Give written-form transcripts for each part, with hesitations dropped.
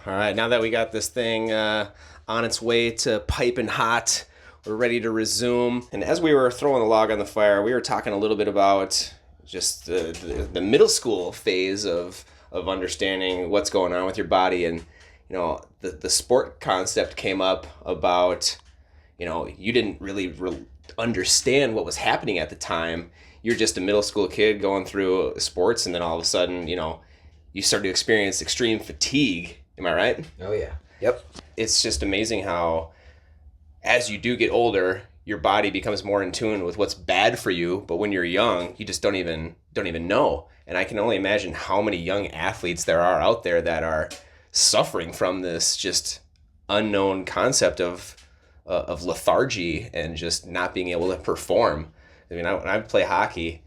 All right, now that we got this thing on its way to piping hot, we're ready to resume. And as we were throwing the log on the fire, we were talking a little bit about just the middle school phase of understanding what's going on with your body. And, the sport concept came up about, you didn't really understand what was happening at the time. You're just a middle school kid going through sports, and then all of a sudden, you start to experience extreme fatigue. Am I right? Oh, yeah. Yep. It's just amazing how, as you do get older, your body becomes more in tune with what's bad for you. But when you're young, you just don't even know. And I can only imagine how many young athletes there are out there that are suffering from this just unknown concept of lethargy and just not being able to perform. I mean, when I play hockey,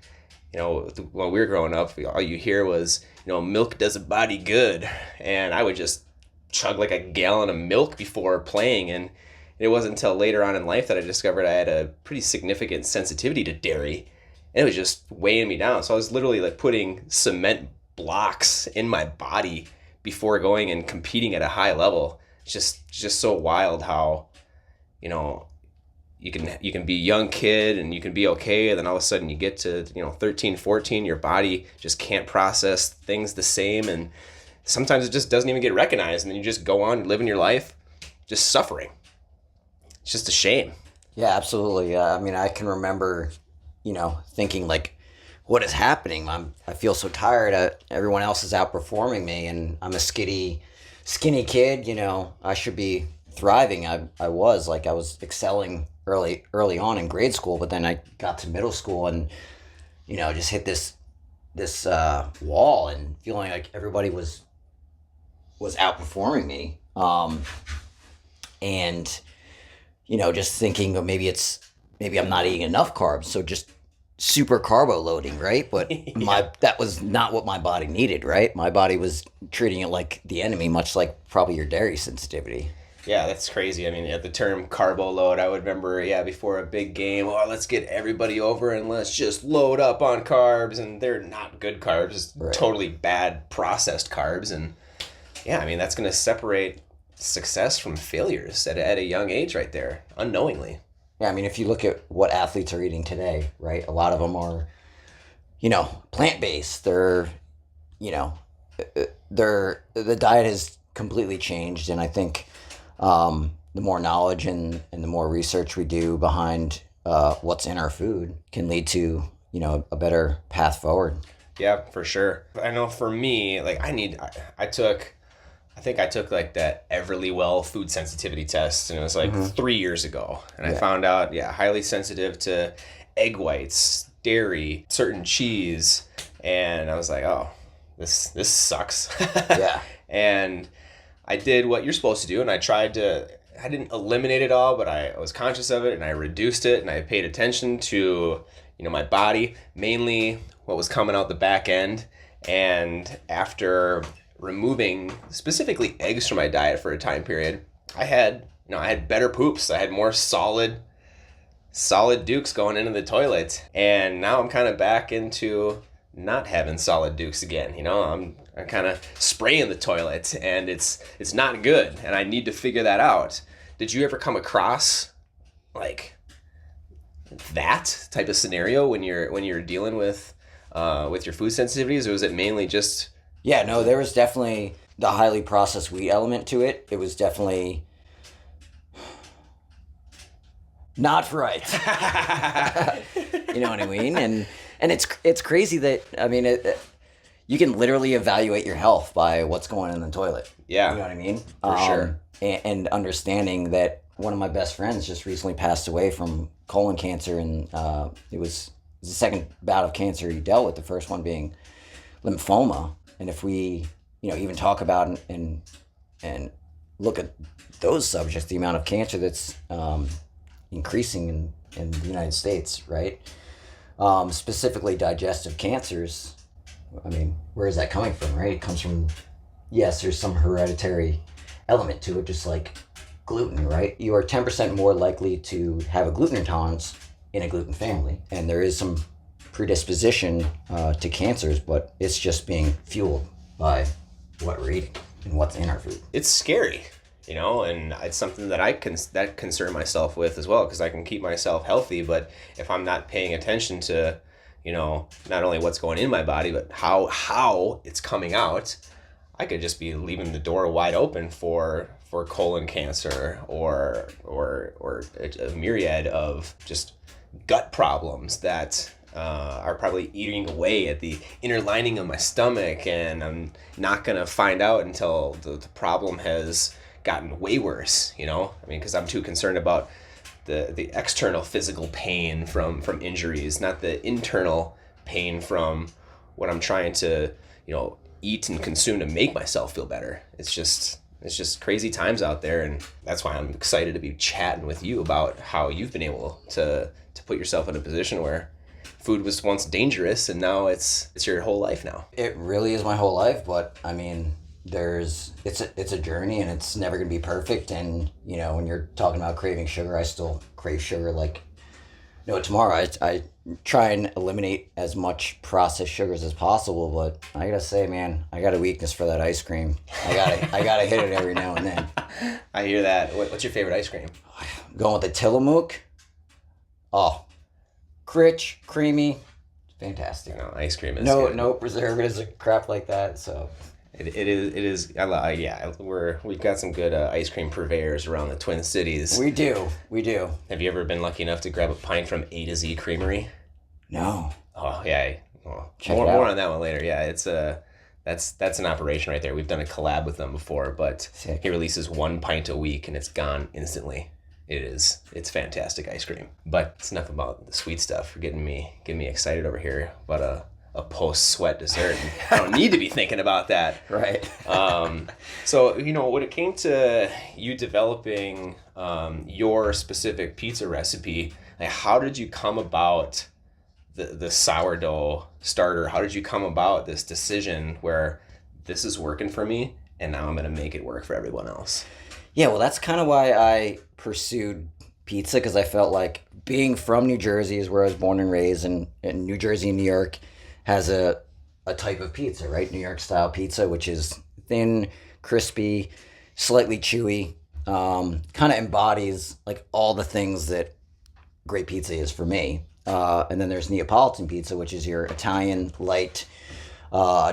when we were growing up, all you hear was, milk does a body good. And I would just chug like a gallon of milk before playing. And it wasn't until later on in life that I discovered I had a pretty significant sensitivity to dairy. And it was just weighing me down. So I was literally like putting cement blocks in my body before going and competing at a high level. It's just so wild how, you can be a young kid and you can be okay, and then all of a sudden you get to 13, 14, your body just can't process things the same, and sometimes it just doesn't even get recognized, and then you just go on living your life just suffering. It's just a shame. Yeah, absolutely. I mean, I can remember thinking like, what is happening? I feel so tired. Everyone else is outperforming me, and I'm a skinny kid. I should be thriving. I was excelling early on in grade school, but then I got to middle school and just hit this wall and feeling like everybody was outperforming me, and just thinking maybe I'm not eating enough carbs, so just super carbo loading, right? But that was not what my body needed, right? My body was treating it like the enemy, much like probably your dairy sensitivity. Yeah, that's crazy. I mean, the term carbo load, I would remember, before a big game, let's get everybody over and let's just load up on carbs. And they're not good carbs, right. Totally bad processed carbs. And I mean, that's going to separate success from failures at a young age right there, unknowingly. Yeah, I mean, if you look at what athletes are eating today, right, a lot of them are, plant-based. The diet has completely changed, and I think the more knowledge and the more research we do behind what's in our food can lead to, a better path forward. Yeah, for sure. I know for me, like I took like that Everlywell food sensitivity test, and it was like 3 years ago. And I found out, highly sensitive to egg whites, dairy, certain cheese. And I was like, oh, this sucks. Yeah. And I did what you're supposed to do, and I didn't eliminate it all, but I was conscious of it, and I reduced it, and I paid attention to, my body, mainly what was coming out the back end. And after removing specifically eggs from my diet for a time period, I had better poops. I had more solid dukes going into the toilet. And now I'm kind of back into not having solid dukes again. I'm kind of spraying the toilet, and it's not good, and I need to figure that out. Did you ever come across like that type of scenario when you're dealing with your food sensitivities, or was it mainly just... Yeah, no, there was definitely the highly processed wheat element to it. It was definitely not right. You know what I mean? And it's crazy that, I mean, you can literally evaluate your health by what's going in the toilet. Yeah. You know what I mean? For sure. And understanding that one of my best friends just recently passed away from colon cancer, and it was the second bout of cancer he dealt with, the first one being lymphoma. And if we, even talk about and look at those subjects, the amount of cancer that's increasing in the United States, right? Specifically digestive cancers. I mean, where is that coming from, right? It comes from, yes, there's some hereditary element to it, just like gluten, right? You are 10% more likely to have a gluten intolerance in a gluten family. And there is some predisposition to cancers, but it's just being fueled by what we're eating. and what's in our food. It's scary, and it's something that that concern myself with as well, because I can keep myself healthy, but if I'm not paying attention to, not only what's going in my body, but how it's coming out, I could just be leaving the door wide open for colon cancer or a myriad of just gut problems that are probably eating away at the inner lining of my stomach, and I'm not gonna find out until the problem has gotten way worse. Because I'm too concerned about the external physical pain from injuries, not the internal pain from what I'm trying to eat and consume to make myself feel better. It's just crazy times out there, and that's why I'm excited to be chatting with you about how you've been able to put yourself in a position where food was once dangerous and now it's your whole life now. It really is my whole life, but I mean, it's a journey, and it's never gonna be perfect. And when you're talking about craving sugar, I still crave sugar like tomorrow. I try and eliminate as much processed sugars as possible, but I gotta say, man, I got a weakness for that ice cream. I gotta hit it every now and then. I hear that. What's your favorite ice cream? Going with the Tillamook. Oh, rich, creamy, fantastic. Ice cream is no good. no preservatives or crap like that. So it is. We've got some good ice cream purveyors around the Twin Cities. We do. Have you ever been lucky enough to grab a pint from A to Z Creamery? No. Oh yeah. Well, Check more it out. on that one later. Yeah, it's that's an operation right there. We've done a collab with them before, but Sick. he releases 1 pint a week and it's gone instantly. It's fantastic ice cream. But it's enough about the sweet stuff. You're getting me excited over here about a post-sweat dessert. I don't need to be thinking about that. Right. So, when it came to you developing your specific pizza recipe, like, how did you come about the sourdough starter? How did you come about this decision where this is working for me and now I'm going to make it work for everyone else? Yeah, well, that's kind of why I pursued pizza, because I felt like being from New Jersey is where I was born and raised, and New Jersey and New York has a type of pizza, right? New York style pizza, which is thin, crispy, slightly chewy, kind of embodies like all the things that great pizza is for me. And then there's Neapolitan pizza, which is your Italian light,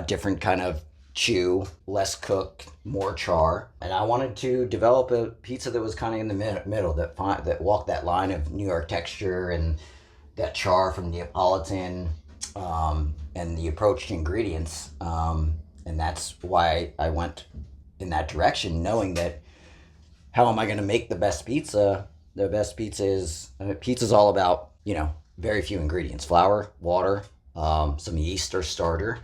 different kind of chew, less cooked, more char. And I wanted to develop a pizza that was kind of in the middle, that walked that line of New York texture and that char from Neapolitan, and the approach to ingredients. And that's why I went in that direction, knowing that how am I going to make the best pizza? The best pizza is, pizza's all about, very few ingredients: flour, water, some yeast or starter,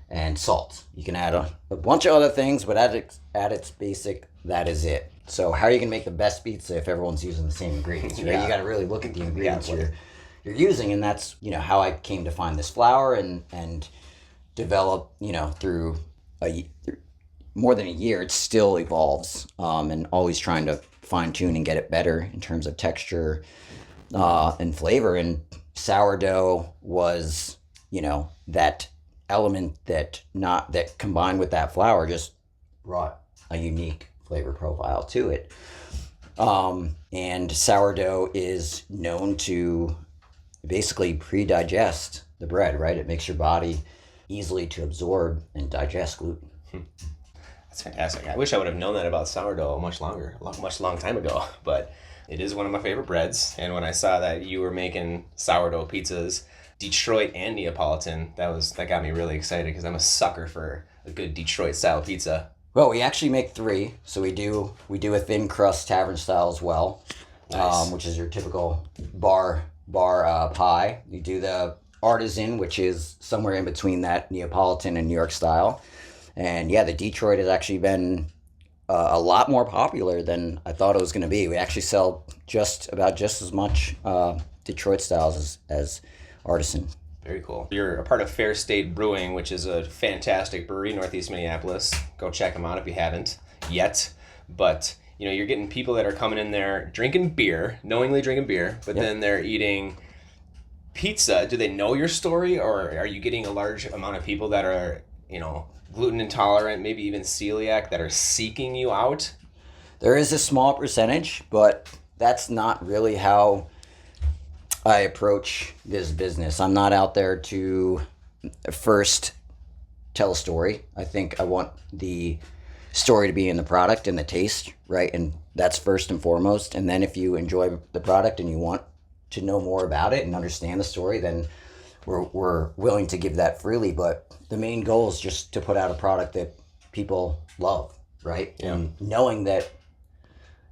and salt. You can add a bunch of other things, but at its basic, that is it. So how are you going to make the best pizza if everyone's using the same ingredients? Right? Yeah. You got to really look at the ingredients you're using, and that's how I came to find this flour and develop through more than a year. It still evolves, and always trying to fine tune and get it better in terms of texture and flavor. And sourdough was that element that combined with that flour just brought a unique flavor profile to it. And sourdough is known to basically pre-digest the bread, right? It makes your body easily to absorb and digest gluten. That's fantastic. I wish I would have known that about sourdough much long time ago, but it is one of my favorite breads. And when I saw that you were making sourdough pizzas, Detroit and Neapolitan, that got me really excited, because I'm a sucker for a good Detroit style pizza. Well, we actually make 3. So we do a thin crust tavern style as well, Nice. which is your typical bar pie. You do the artisan, which is somewhere in between that Neapolitan and New York style. And yeah, the Detroit has actually been a lot more popular than I thought it was going to be. We actually sell just as much Detroit styles as artisan. Very cool. You're a part of Fair State Brewing, which is a fantastic brewery, Northeast Minneapolis. Go check them out if you haven't yet. But you're getting people that are coming in there knowingly drinking beer, but Yep. then they're eating pizza. Do they know your story, or are you getting a large amount of people that are gluten intolerant, maybe even celiac, that are seeking you out? There is a small percentage, but that's not really how I approach this business. I'm not out there to first tell a story. I think I want the story to be in the product and the taste, right? And that's first and foremost. And then if you enjoy the product and you want to know more about it and understand the story, then we're willing to give that freely. But the main goal is just to put out a product that people love, right? Yeah. And knowing that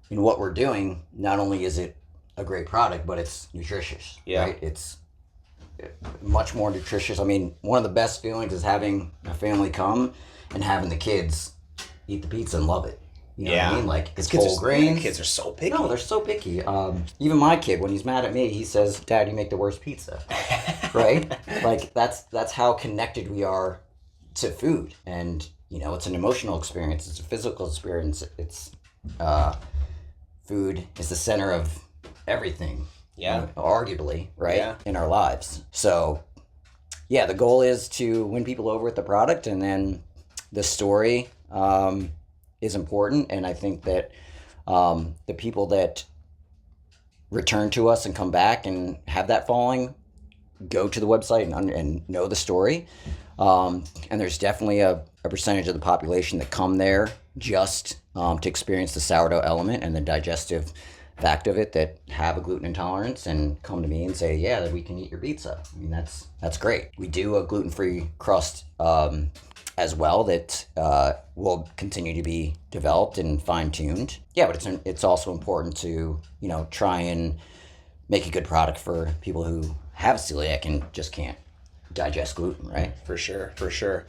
in what we're doing, not only is it a great product, but it's nutritious, right? It's much more nutritious. I mean, one of the best feelings is having a family come and having the kids eat the pizza and love it. You know what I mean? Like, it's whole grains. Kids are so picky. No, they're so picky. Even my kid, when he's mad at me, he says, "Dad, you make the worst pizza." Right? Like, that's how connected we are to food. And, it's an emotional experience. It's a physical experience. It's, food is the center of everything. Yeah. Arguably, right? Yeah. In our lives. So, yeah, the goal is to win people over with the product, and then the story is important. And I think that the people that return to us and come back and have that following go to the website and know the story. And there's definitely a percentage of the population that come there just to experience the sourdough element and the digestive fact of it, that have a gluten intolerance and come to me and say, yeah, that we can eat your pizza. I mean, that's great. We do a gluten-free crust as well that will continue to be developed and fine-tuned. Yeah, but it's also important to, try and make a good product for people who have celiac and just can't digest gluten, right? For sure.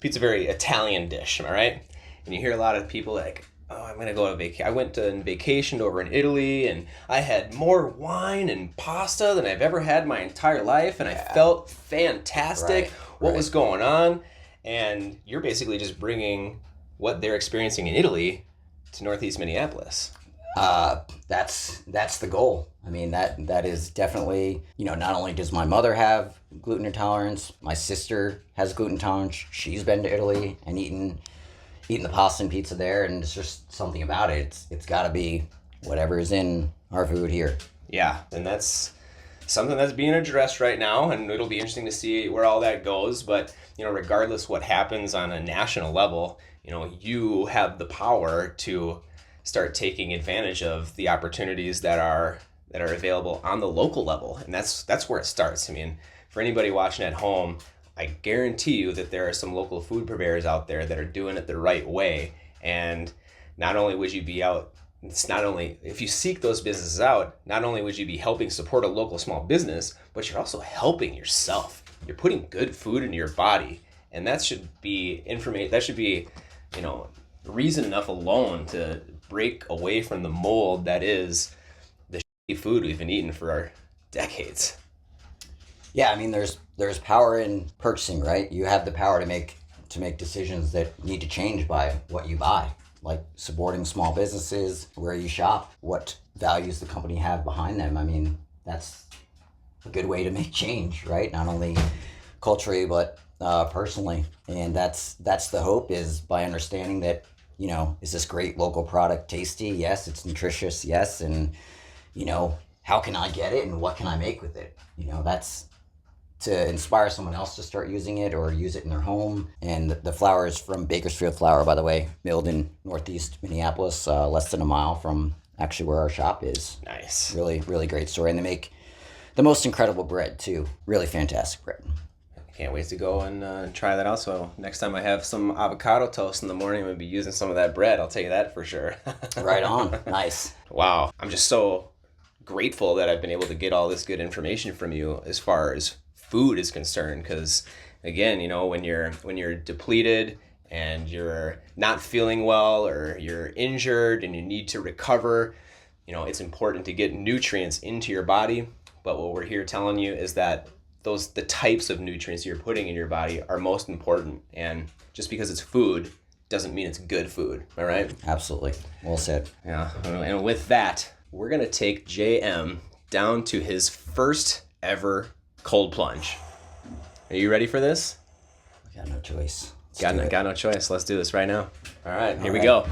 Pizza's a very Italian dish, am I right? And you hear a lot of people like, oh, I'm going to go on vacation. I went and vacationed over in Italy, and I had more wine and pasta than I've ever had my entire life, and I felt fantastic. What was going on? And you're basically just bringing what they're experiencing in Italy to Northeast Minneapolis. That's the goal. I mean, that is definitely, not only does my mother have gluten intolerance, my sister has gluten intolerance. She's been to Italy and eaten the pasta and pizza there, and it's just something about it. It's got to be whatever is in our food here. Yeah, and that's something that's being addressed right now, and it'll be interesting to see where all that goes. But regardless what happens on a national level, you have the power to start taking advantage of the opportunities that are available on the local level, and that's where it starts. I mean, for anybody watching at home, I guarantee you that there are some local food purveyors out there that are doing it the right way. And not only would you be out, if you seek those businesses out, not only would you be helping support a local small business, but you're also helping yourself. You're putting good food into your body. And that should be reason enough alone to break away from the mold that is the shitty food we've been eating for decades. Yeah, I mean, there's power in purchasing, right? You have the power to make decisions that need to change by what you buy, like supporting small businesses, where you shop, what values the company have behind them. I mean, that's a good way to make change, right? Not only culturally, but personally. And that's the hope, is by understanding that, is this great local product tasty? Yes. It's nutritious? Yes. And, how can I get it and what can I make with it? That's to inspire someone else to start using it or use it in their home. And the flour is from Bakersfield Flour, by the way, milled in Northeast Minneapolis, less than a mile from actually where our shop is. Nice. Really, really great story. And they make the most incredible bread, too. Really fantastic bread. Can't wait to go and try that out. So next time I have some avocado toast in the morning, I'm going to be using some of that bread. I'll tell you that for sure. Right on. Nice. Wow. I'm just so grateful that I've been able to get all this good information from you as far as food is concerned. Because again, when you're depleted and you're not feeling well, or you're injured and you need to recover, it's important to get nutrients into your body. But what we're here telling you is that the types of nutrients you're putting in your body are most important. And just because it's food doesn't mean it's good food. All right? Absolutely. Well said. Yeah. And with that, we're going to take JM down to his first ever cold plunge. Are you ready for this? We got no choice. Let's Got no choice. Let's do this right now. All right, here we right. go.